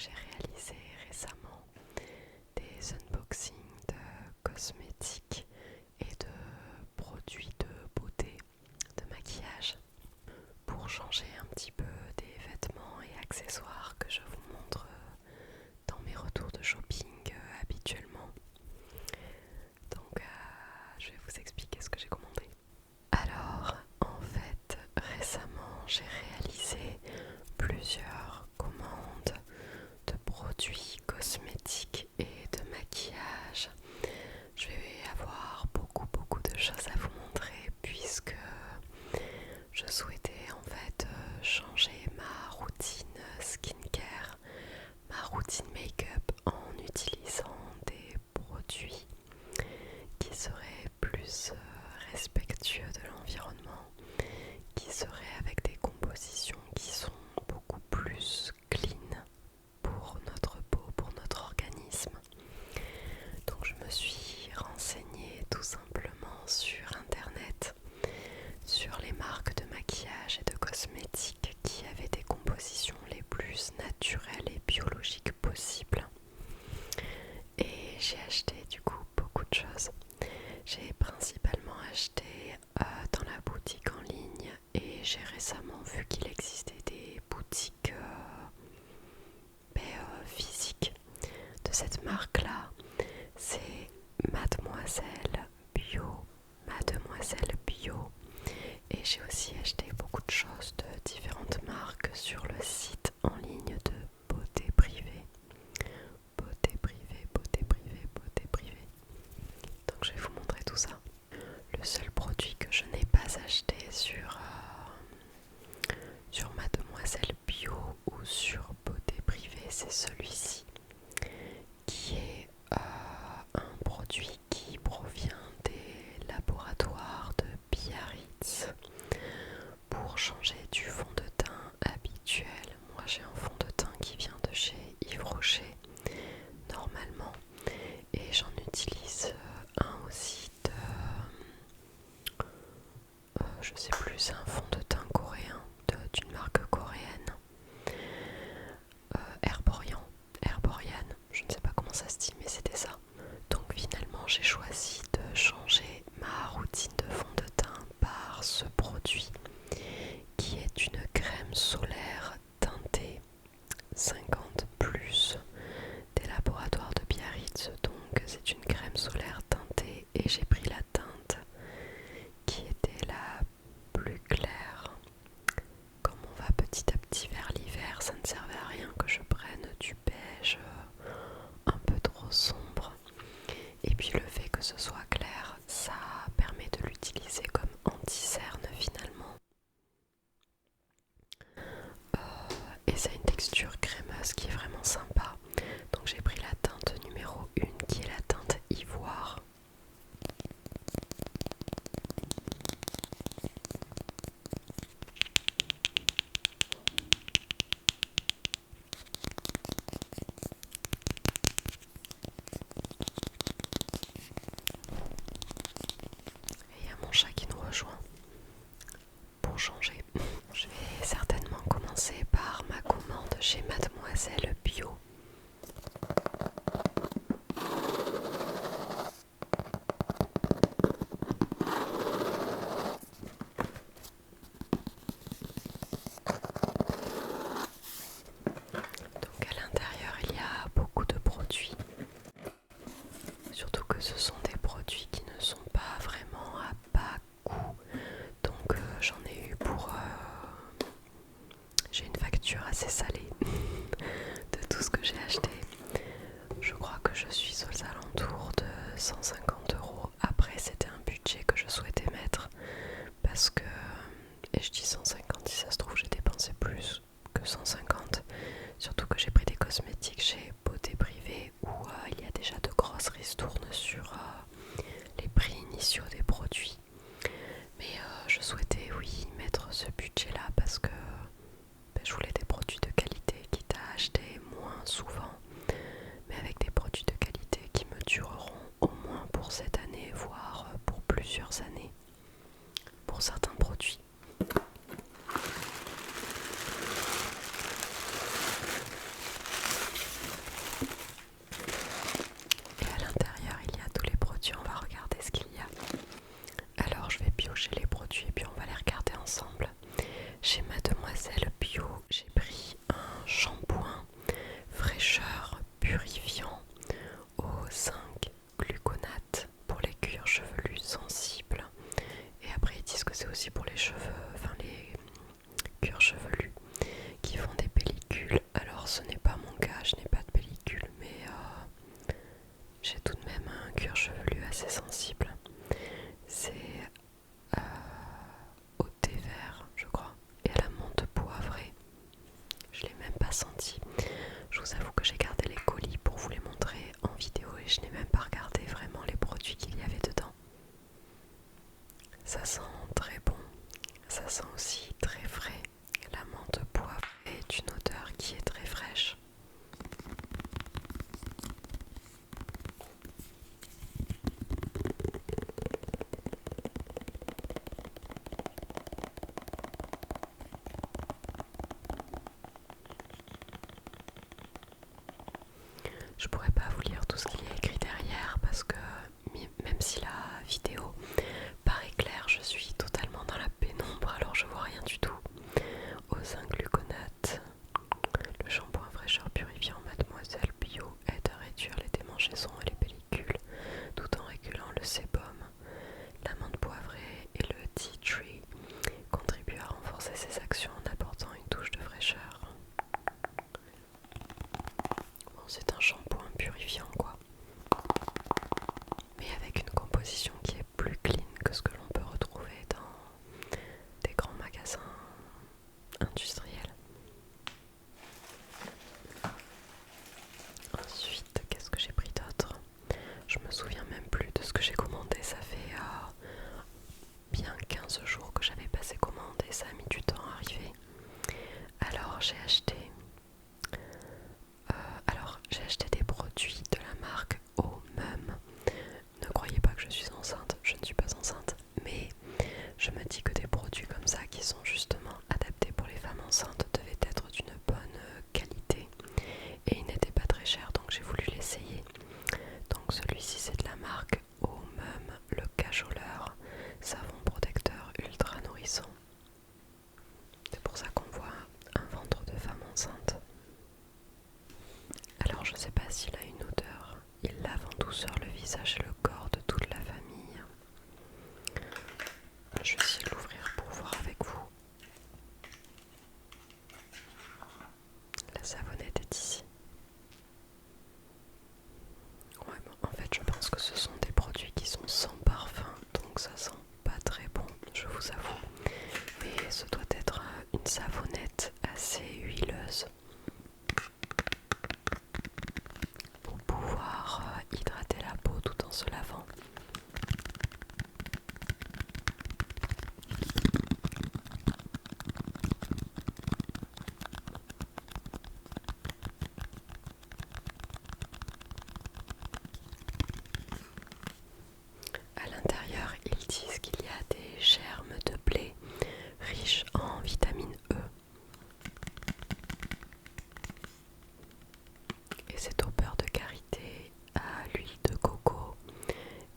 j'ai réalisé récemment des unboxings de cosmétiques et de produits de beauté, de maquillage, pour changer un petit peu des vêtements et accessoires que je vous montre dans mes retours de shopping habituellement. Donc je vais vous expliquer ce que j'ai commandé. Alors en fait récemment j'ai réalisé plusieurs commandes de produits cosmétiques et de maquillage. Je vais avoir beaucoup de choses à vous montrer puisque je souhaitais en fait changer ma routine skincare, ma routine make-up en utilisant des produits qui seraient plus respectueux de l'environnement, qui seraient avec des compositions qui sont beaucoup plus clean pour notre peau, pour notre organisme. Donc je me suis renseignée tout simplement sur internet, sur les marques de maquillage et de cosmétiques qui avaient des compositions les plus naturelles et biologiques possibles. Et j'ai acheté du coup beaucoup de choses. J'ai principalement acheté dans la boutique en ligne et j'ai récemment vu qu'il existait des boutiques physiques de cette marque-là. C'est Mademoiselle Bio, Mademoiselle Bio. Et j'ai aussi acheté beaucoup de choses de différentes marques sur le site en ligne de Beauté Privée. Beauté Privée, Beauté Privée, Beauté Privée. Donc je vais vous montrer tout ça. Le seul produit que je n'ai pas acheté sur Mademoiselle Bio ou sur Beauté Privée, c'est celui-ci, qui est un produit qui provient des laboratoires de Biarritz pour changer du fond de teint habituel. Moi j'ai un fond de teint qui vient de chez Yves Rocher normalement, et j'en utilise un aussi de je sais plus, c'est un fond de teint coréen d'une marque coréenne, Herborian, je ne sais pas comment ça se dit mais c'était ça. Donc finalement j'ai choisi de changer ma routine de fond de teint par ce produit qui est une crème solaire teintée 50 plus des laboratoires de Biarritz. Donc c'est une crème solaire teintée et j'ai pris la teinte qui était la plus claire. Comme on va petit à petit vers l'hiver, ça ne servait à rien que je prenne du beige un peu trop sombre. Et puis le fait que ce soit clair, ça permet de l'utiliser comme anti-cerne finalement. Et ça a une texture crémeuse qui est vraiment sympa. Donc j'ai pris la teinte numéro 1 qui est la teinte ivoire. Et il y a mon chat qui nous rejoint pour changer. Je vais certainement commencer par ma commande chez Mademoiselle Bio. Donc à l'intérieur il y a beaucoup de produits, surtout que ce sont des produits qui ne sont pas vraiment à bas coût. Donc j'en ai eu pour... j'ai une facture assez salée de tout ce que Je pourrais pas vous lire tout ce qu'il y a écrit derrière parce que même si la vidéo paraît claire, je suis totalement dans la pénombre, alors je vois rien du tout. Au zinc gluconate, le shampoing fraîcheur purifiant Mademoiselle Bio aide à réduire les démangeaisons et les pellicules tout en régulant le sébum. L'amande poivrée et le tea tree contribuent à renforcer ses actions en apportant une touche de fraîcheur. Bon, c'est un shampoing purifiant quoi, mais avec une composition qui est plus clean que ce que l'on peut retrouver dans des grands magasins industriels. Ensuite, qu'est-ce que j'ai pris d'autre? Je me souviens même plus de ce que j'ai commandé, ça fait bien 15 jours que j'avais passé commande et ça a mis du temps à arriver. Alors j'ai acheté des produits de la marque Omum. Ne croyez pas que je suis enceinte, je ne suis pas enceinte, mais je me dis que des produits comme ça qui sont justement adaptés pour les femmes enceintes devaient être d'une bonne qualité et ils n'étaient pas très chers, donc j'ai voulu l'essayer. Donc celui-ci c'est de la marque Omum, le cajoleur, savon protecteur ultra nourrissant. C'est pour ça qu'on voit un ventre de femme enceinte. Alors je sais pas s'il a une odeur, il lave en douceur le visage et le corps de toute la famille. Je vais essayer de l'ouvrir pour voir avec vous. La savonnette est ici. Ouais, bon, en fait je pense que ce sont des produits qui sont sans parfum, donc ça sent pas très bon, je vous avoue. Mais ce doit être une savonnette assez huileuse pour pouvoir hydrater la peau tout en se lavant. À l'intérieur, ils disent qu'il y a des germes de blé riches en vitamine E. Et c'est au beurre de karité, à l'huile de coco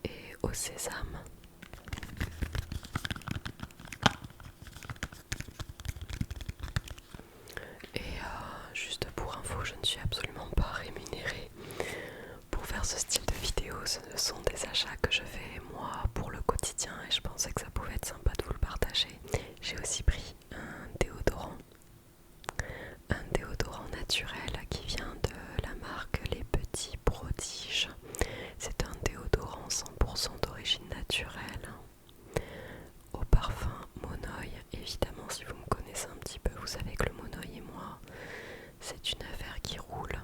et au sésame. Et juste pour info, je ne suis absolument pas rémunérée pour faire ce style de vidéo. Ce sont des achats que je fais moi pour le quotidien et je pensais que ça pouvait être sympa de vous le partager. J'ai aussi pris un déodorant naturel qui vient de la marque Les Petits Prodiges. C'est un déodorant 100% d'origine naturelle au parfum Monoï. Évidemment, si vous me connaissez un petit peu, vous savez que le Monoï et moi, c'est une affaire qui roule.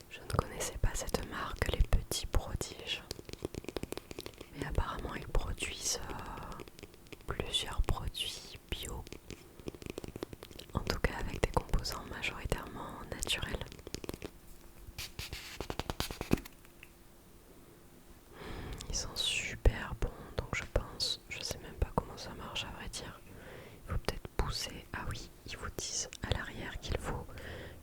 Je ne connaissais pas cette marque, Les Petits Prodiges, mais apparemment ils produisent plusieurs produits bio, en tout cas avec des composants majoritairement naturels. Ils sont super bons, donc je sais même pas comment ça marche à vrai dire. Il faut peut-être pousser. Ah oui, ils vous disent à l'arrière qu'il faut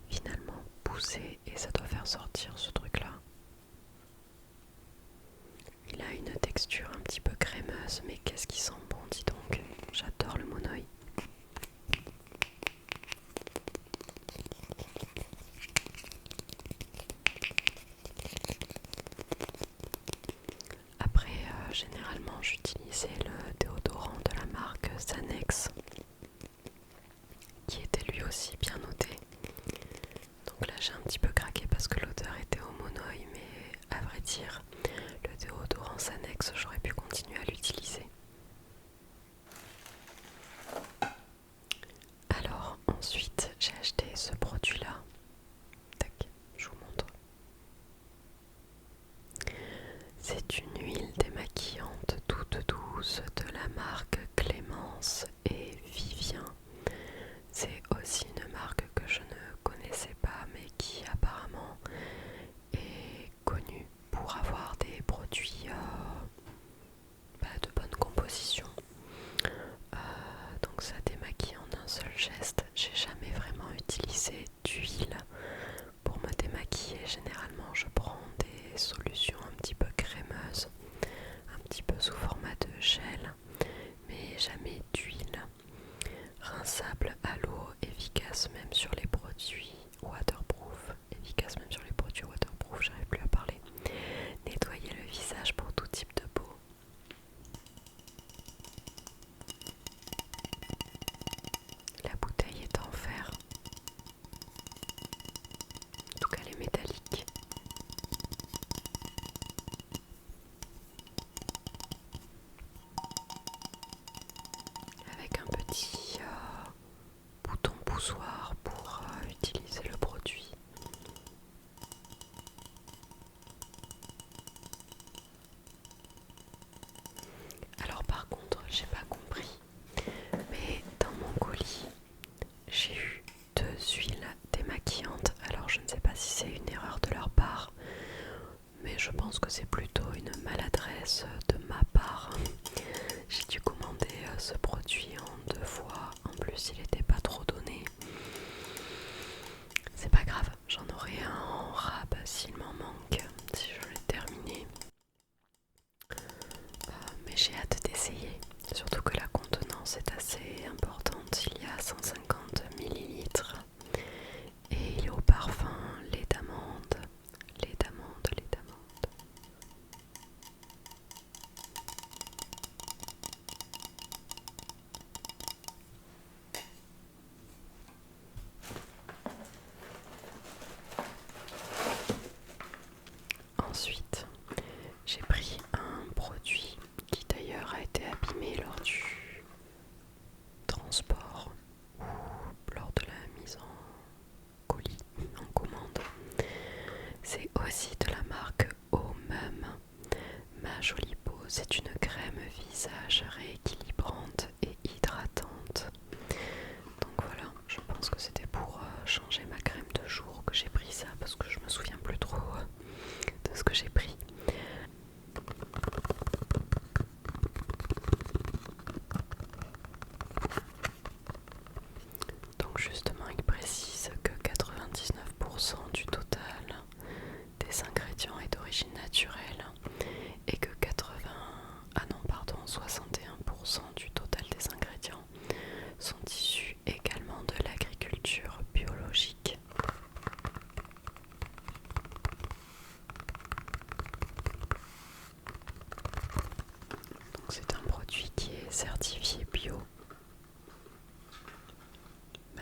finalement pousser et ça doit faire sortir ce truc là. Il a une texture un petit peu crémeuse, mais qu'est-ce qui sent bon, dis donc. J'adore le Monoï. Après, généralement j'utilisais le déodorant de la marque Sanex, qui était lui aussi bien noté. Donc là j'ai un petit peu craqué parce que l'odeur était au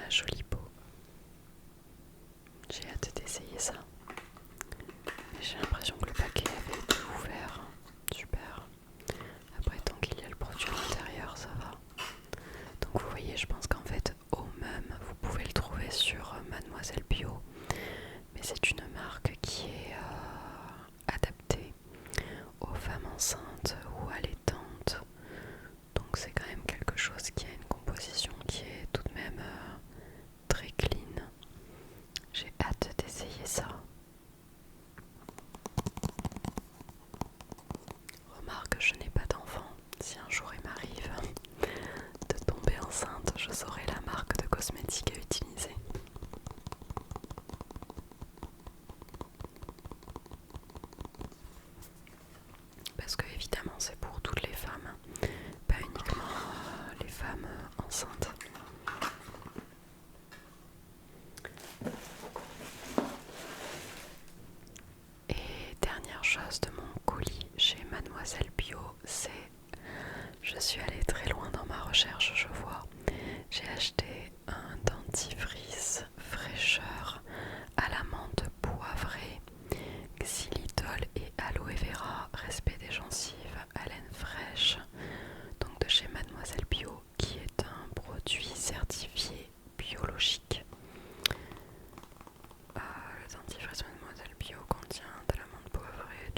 la jolie peau. J'ai hâte d'essayer ça. Mais j'ai l'impression que le paquet avait été ouvert. Super. Après, tant qu'il y a le produit à l'intérieur, ça va. Donc vous voyez, je pense qu'en fait, au même, vous pouvez le trouver sur Mademoiselle Bio. Mais c'est une marque qui est adaptée aux femmes enceintes ou allaitantes. Donc c'est quand même quelque chose qui a une composition qui est tout de même très clean. J'ai hâte d'essayer ça. Remarque, je n'ai pas d'enfant. Si un jour il m'arrive de tomber enceinte, je saurai la marque de cosmétiques à utiliser. Parce que évidemment c'est pour toutes les femmes, pas uniquement les femmes enceintes. Et dernière chose de mon colis chez Mademoiselle Bio, c'est... Je suis allée très loin dans ma recherche, je vois. J'ai acheté un dentifrice fraîcheur à la menthe poivrée, xylitol et aloe vera, respect des gencives, haleine fraîche, donc de chez Mademoiselle Bio, qui est un produit certifié biologique. Le dentifrice Mademoiselle Bio contient de la menthe poivrée,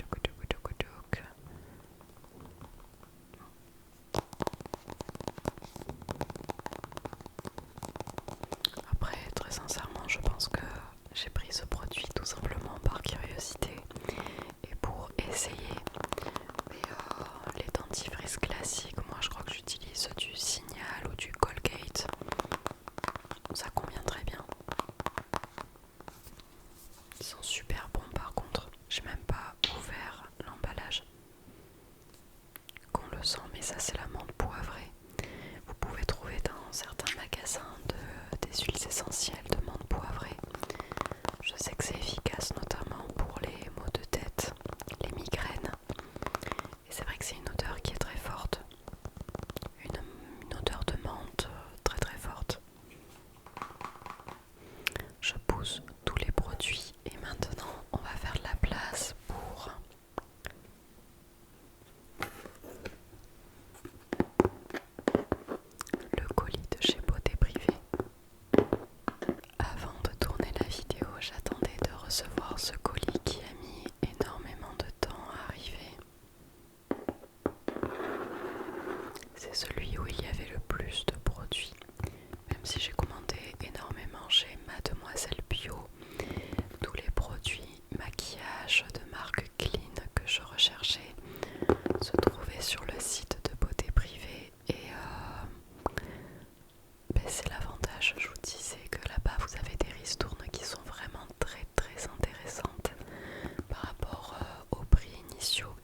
Après, très sincèrement, je pense que j'ai pris ce produit tout simplement par curiosité et pour essayer. Mais les dentifrices classiques, moi je crois que j'utilise du Signal ou du Colgate. Ça convient très bien. Ils sont super bons par contre. J'ai même pas ouvert l'emballage. Qu'on le sent, mais ça c'est la menthe poivrée. Vous pouvez trouver dans certains magasins des huiles essentielles de menthe poivrée. Je sais que c'est efficace notamment pour les maux de tête, les migraines. Et c'est vrai que c'est une odeur qui est très forte. Une odeur de menthe très très forte. Je pousse tous les produits et maintenant on va faire de la place pour le colis de chez Beauté Privée. Avant de tourner la vidéo, j'attendais de recevoir ce colis qui a mis énormément de temps à arriver. C'est celui où il y avait le plus de produits. Même si j'ai commandé énormément chez Mademoiselle Bio, tous les produits maquillage de marque Clean que je recherchais se trouvaient sur le site de Beauté Privée et c'est l'avantage, je vous disais que là-bas vous avez des ristournes qui sont vraiment très très intéressantes par rapport aux prix initiaux.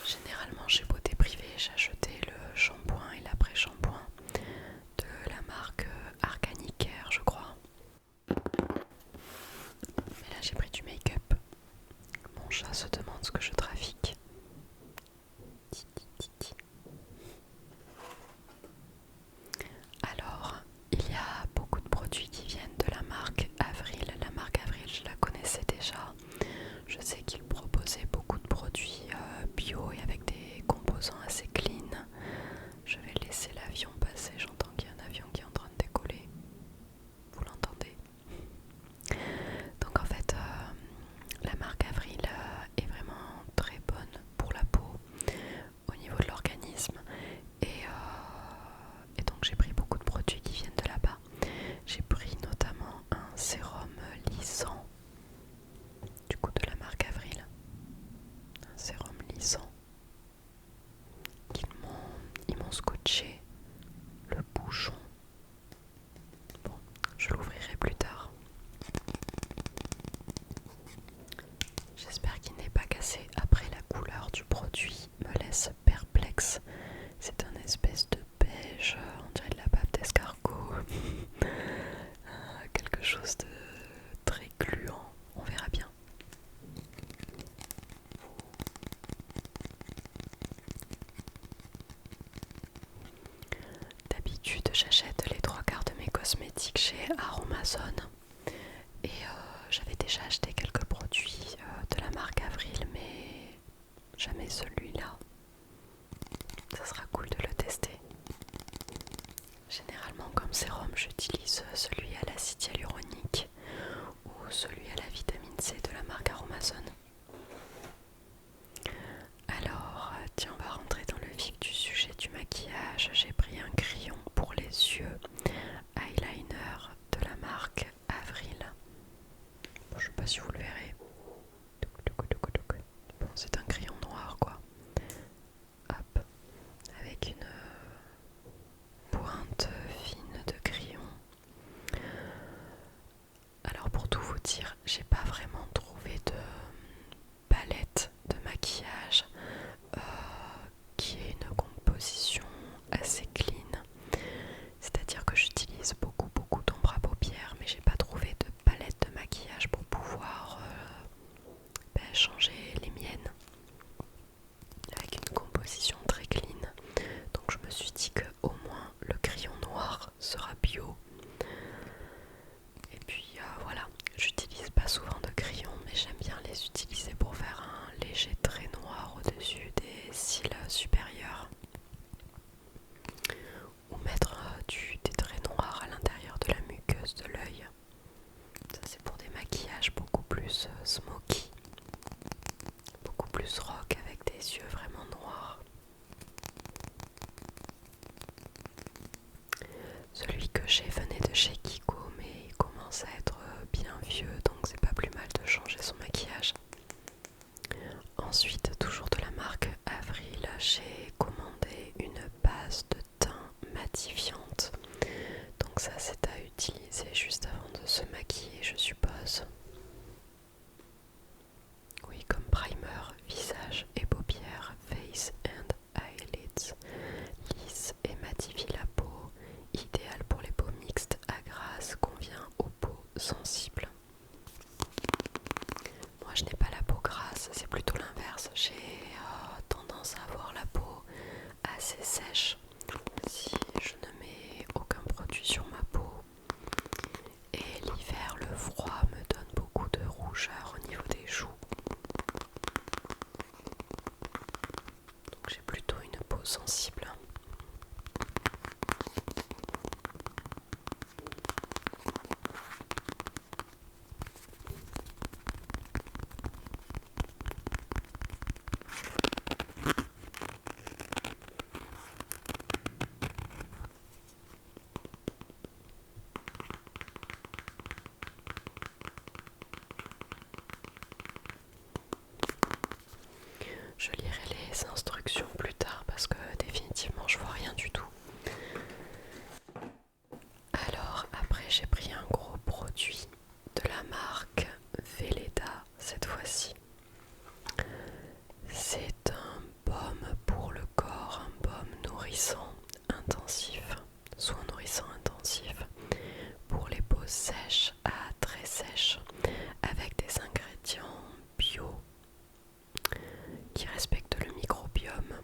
Généralement chez Beauté Privée j'ai acheté le shampoing et l'après-shampoing de la marque Arganicare je crois. Mais là j'ai pris du make-up. Mon chat se demande ce que je trafique. Alors, il y a beaucoup de produits qui viennent de la marque Avril. La marque Avril, je la connaissais déjà. Je sais qu'ils proposaient beaucoup de produits bio et avec des composants assez clean. Je vais laisser l'avion passer. J'entends qu'il y a un avion qui est en train de décoller. Vous l'entendez? Donc en fait, la marque Avril est vraiment très bonne pour la peau au niveau de l'organisme. Et donc j'ai pris beaucoup de produits qui viennent de là-bas. J'ai pris notamment un sérum lissant du coup de la marque Avril. Un sérum lissant. Ils m'ont scotché le bouchon. Bon, je l'ouvrirai plus tard. J'espère qu'il n'est pas cassé. Après, la couleur du produit me laisse perplexe. C'est un espèce de beige, on dirait de la bave d'escargot. Quelque chose de très gluant, on verra bien. D'habitude, j'achète les 3/4 de mes cosmétiques Généralement comme sérum j'utilise celui à l'acide hyaluronique ou celui à la vitamine C de la marque Aromazone. Alors tiens, on va rentrer dans le vif du sujet du maquillage. J'ai pris un crayon pour les yeux, eyeliner de la marque Avril. Bon, je sais pas si vous le verrez. Bon, c'est un crayon noir quoi. Hop, avec une pointe fine de crayon. Alors pour tout vous dire, j'ai pas vraiment trouvé de palette de maquillage qui ait une composition assez clean. C'est-à-dire que j'utilise beaucoup d'ombre à paupières, mais j'ai pas trouvé de palette de maquillage pour pouvoir changer les miennes avec une composition très clean. Donc je me suis dit que au moins le crayon noir sera bio. Et puis voilà, j'utilise pas souvent de crayons, mais j'aime bien les utiliser pour faire un léger trait noir au-dessus des cils supérieurs ou mettre des traits noirs à l'intérieur de la muqueuse de l'œil. Ça c'est pour des maquillages beaucoup plus smoky, beaucoup plus rock avec des yeux vraiment noirs. Celui que j'ai venait de chez Kiko, mais il commence à être bien vieux, donc c'est pas plus mal de changer son maquillage. Ensuite, toujours de la marque Avril, j'ai commandé une base de teint matifiante. Donc ça c'est à utiliser juste avant de se maquiller, je suppose. Oui, comme primer, visage et paupières, face and eyelids, lisse et matifie la peau, idéal pour les peaux mixtes à grasse, convient aux peaux sensibles. Moi je n'ai pas la peau grasse, c'est plutôt l'inverse, j'ai tendance à avoir la peau assez sèche si je ne mets aucun produit sur ma peau. Et l'hiver, le froid me donne beaucoup de rougeur au niveau des joues. Donc j'ai plutôt une peau sensible. Je lirai les instructions plus tard parce que définitivement je vois rien du tout. Alors après j'ai pris un gros produit de la marque Velleda cette fois-ci. C'est un baume pour le corps, un baume nourrissant intensif, soin nourrissant intensif pour les peaux sèches à très sèches avec des ingrédients bio qui respectent le microbiome.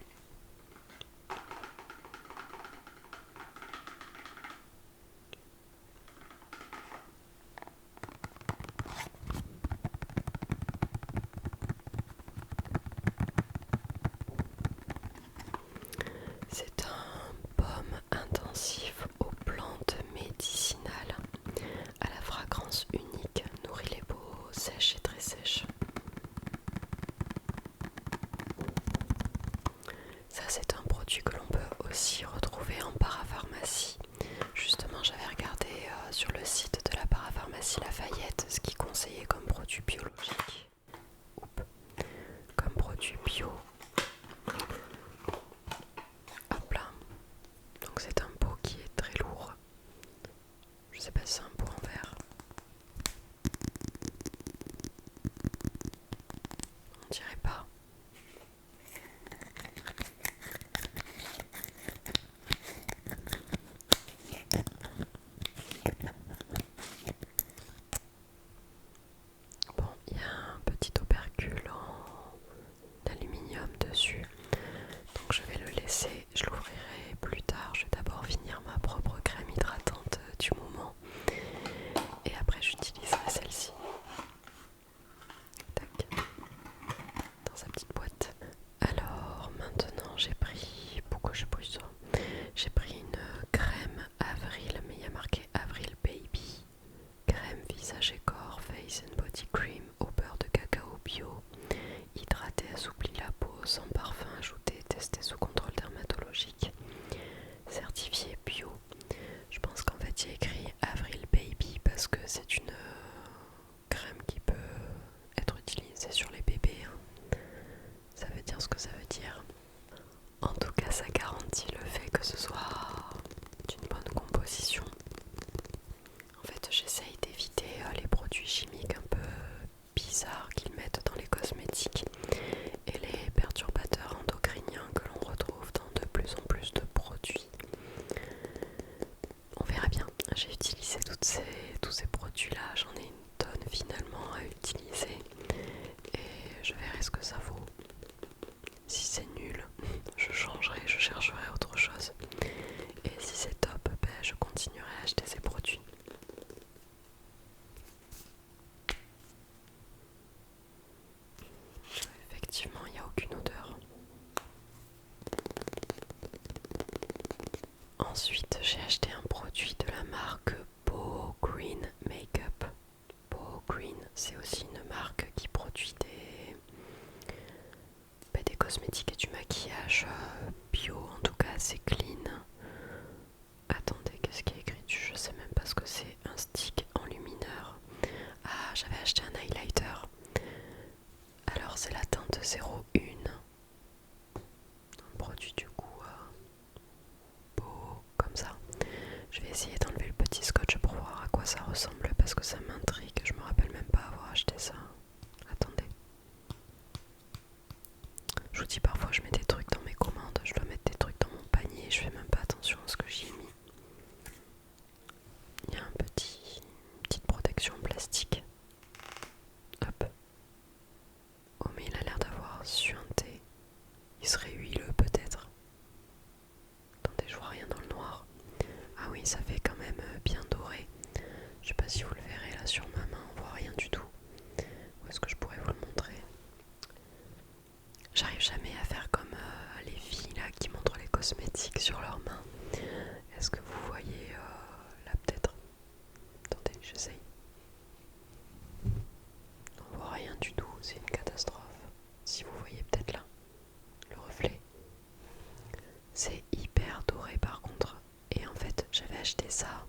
C'est un baume intensif aux plantes médicinales à la fragrance unique, nourrit les peaux sèches et très sèches. Ça c'est un produit que l'on peut aussi retrouver en parapharmacie. Justement j'avais regardé sur le site de la parapharmacie Lafayette ce qu'ils conseillaient comme produit biologique. Comme produit bio. Hop là. Donc c'est un pot qui est très lourd. Je sais pas si c'est un pot en verre. On dirait pas. Bon, il y a un petit opercule en aluminium dessus. Donc je vais le laisser, je l'ouvrirai plus tard. Je vais d'abord finir ma propre crème hydratante du moment. parce que c'est une crème qui peut être utilisée sur les bébés, hein. Ça veut dire ce que ça veut dire. En tout cas, ça garantit le fait que ce soit d'une bonne composition. En fait, j'essaye d'éviter les produits chimiques un peu bizarres qu'ils mettent dans les cosmétiques et les perturbateurs endocriniens que l'on retrouve dans de plus en plus de produits. On verra bien. J'ai utilisé tous ces produits-là. J'en ai une tonne finalement à utiliser et je verrai ce que ça vaut. Si c'est nul, je changerai, je chercherai autre chose. Et si c'est top, ben, je continuerai à acheter ces produits. Effectivement, il n'y a aucune odeur. Ensuite, j'ai acheté un produit de la marque Beau Green Makeup. Beau Green, c'est aussi une marque qui produit des cosmétiques et du maquillage bio, en tout cas assez clean. Attendez, qu'est-ce qui est écrit dessus? Je sais même pas ce que c'est. Un stick enlumineur. Ah, j'avais acheté un highlighter. Alors c'est la teinte 01. Un produit du coup beau comme ça. Je vais essayer d'enlever le petit scotch pour voir à quoi ça ressemble parce que ça m'intrigue. Je me rappelle même pas avoir acheté ça. Attendez. Je vous dis, parfois je mets des trucs dans mes commandes, je dois mettre des trucs dans mon panier, je fais même pas attention à ce que j'y ai mis. Il y a une petite protection plastique. Hop. Oh mais il a l'air d'avoir suinté. Il serait huileux peut-être. Attendez, je vois rien dans le noir. Ah oui, ça fait quand même bien doré. Je sais pas si vous le verrez là sur ma main, on voit rien du tout. Où est-ce que je pourrais vous le montrer? J'arrive jamais à faire comme les filles là qui montrent les cosmétiques sur leurs mains. Est-ce que vous voyez là peut-être? Attendez, j'essaye. On voit rien du tout, c'est une catastrophe. Si vous voyez peut-être là, le reflet. C'est hyper doré par contre. Et en fait, j'avais acheté ça.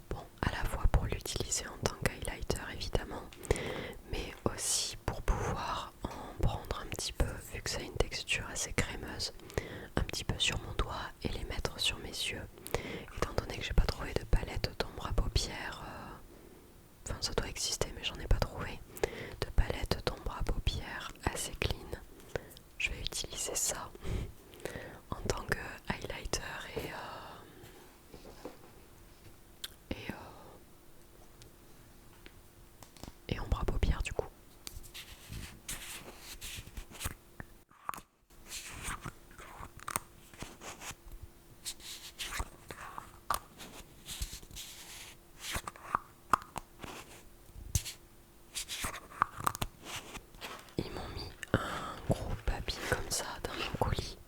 Bon, à la fois pour l'utiliser en tant qu'highlighter évidemment, mais aussi pour pouvoir en prendre un petit peu, vu que ça a une texture assez crémeuse, un petit peu sur mon doigt et les mettre sur mes yeux. Étant donné que j'ai pas trouvé de palette d'ombre à paupières, enfin ça doit exister mais j'en ai pas trouvé, de palette d'ombre à paupières assez clean, je vais utiliser ça en tant que highlighter et ombre à paupières du coup. Ils m'ont mis un gros papier comme ça dans mon colis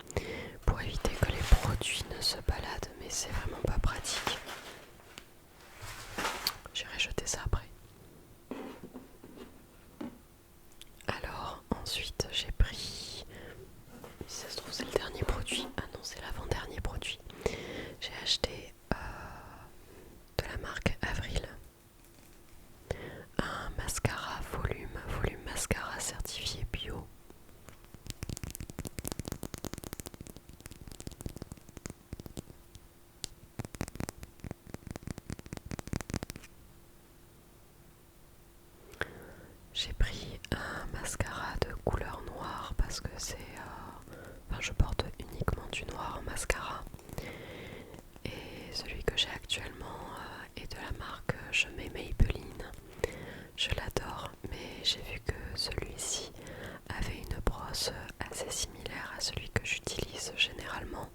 pour éviter que les produits ne se baladent, mais c'est vraiment pas pratique. J'irai jeter ça après. Alors ensuite j'ai pris, si ça se trouve c'est le dernier produit, ah non c'est l'avant-dernier produit. J'ai acheté de la marque Avril un mascara volume mascara certifié bio. J'ai pris un mascara de couleur noire parce que c'est... enfin, je porte uniquement du noir en mascara. Et celui que j'ai actuellement est de la marque Je mets Maybelline. Je l'adore, mais j'ai vu que celui-ci avait une brosse assez similaire à celui que j'utilise généralement.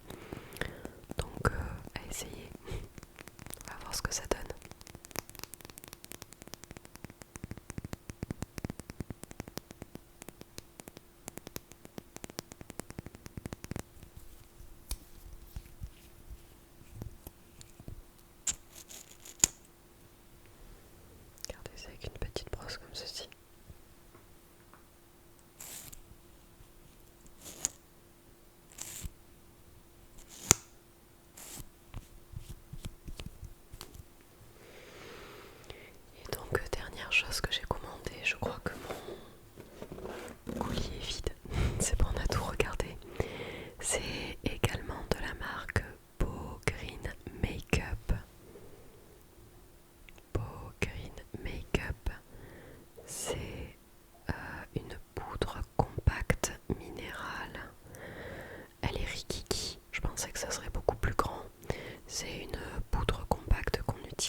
Donc à essayer. On va voir ce que ça donne. Regardez, c'est avec une petite brosse comme ceci.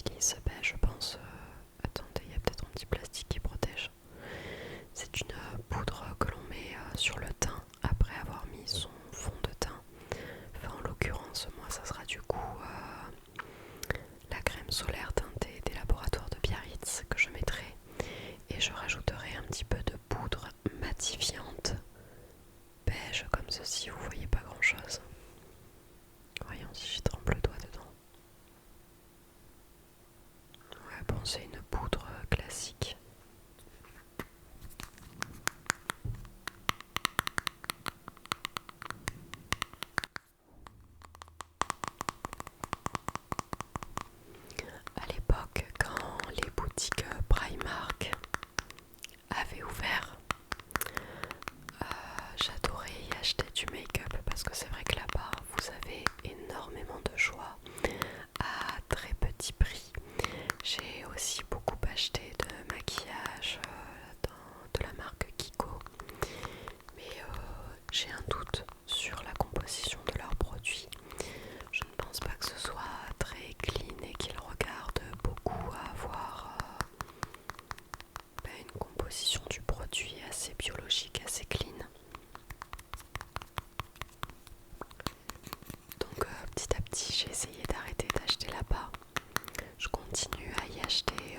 utilise, je pense... attendez, il y a peut-être un petit plastique qui protège. C'est une poudre que l'on met sur le teint après avoir mis son fond de teint. Enfin, en l'occurrence, moi, ça sera du coup la crème solaire teintée des laboratoires de Biarritz que je mettrai. Et je rajouterai un petit peu de poudre matifiante beige comme ceci, vous voyez pas grand chose. Voyons si j'y trempe le doigt dedans. Ouais, bon, c'est une poudre classique. À l'époque, quand les boutiques Primark avaient ouvert, j'adorais y acheter du make-up parce que c'est vrai que là-bas, vous avez énormément de choix à très petit prix. J'ai aussi beaucoup acheté de maquillage de la marque Kiko, mais j'ai un doute sur la composition de leurs produits. Je ne pense pas que ce soit très clean et qu'ils regardent beaucoup à avoir une composition du produit assez biologique, assez clean. Donc petit à petit j'ai essayé d'arrêter d'acheter là-bas. Je continue à y acheter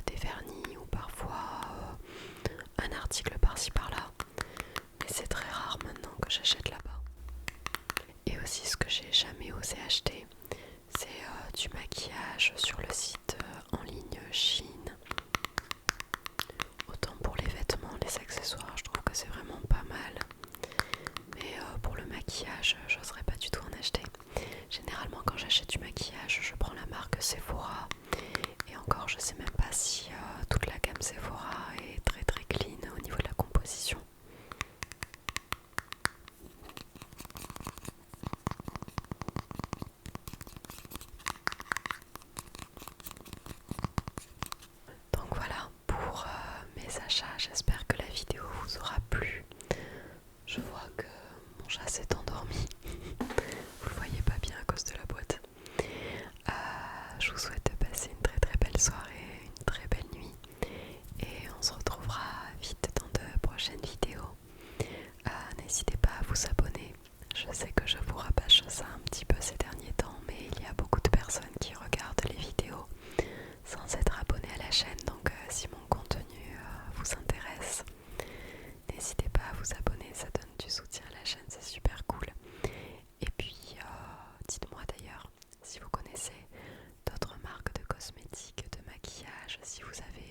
des vernis ou parfois un article par-ci par-là. Mais c'est très rare maintenant que j'achète là-bas. Et aussi ce que j'ai jamais osé acheter, c'est du maquillage sur le site en ligne Shein. Autant pour les vêtements, les accessoires, je trouve que c'est vraiment pas mal. Mais pour le maquillage, j'oserais pas du tout en acheter. Généralement quand j'achète du maquillage, je prends la marque Sephora. Et encore, je sais même pas si toute la gamme Sephora est très très clean au niveau de la composition. Donc voilà pour mes achats, j'espère que la vidéo vous aura plu. Je vois que mon chat s'est endormi, vous le voyez pas bien à cause de la boîte. Je vous souhaite de passer une très très belle soirée, une très belle nuit et on se retrouvera vite dans de prochaines vidéos. N'hésitez pas à vous abonner, je sais que je vous rabâche ça un petit peu ces derniers temps, mais il y a beaucoup de personnes qui regardent les vidéos sans être abonnées à la chaîne, donc si mon contenu vous intéresse, n'hésitez pas à vous abonner, ça donne du soutien à la chaîne, c'est super cool. Et puis dites-moi d'ailleurs si vous connaissez d'autres marques de cosmétiques, de maquillage, si vous avez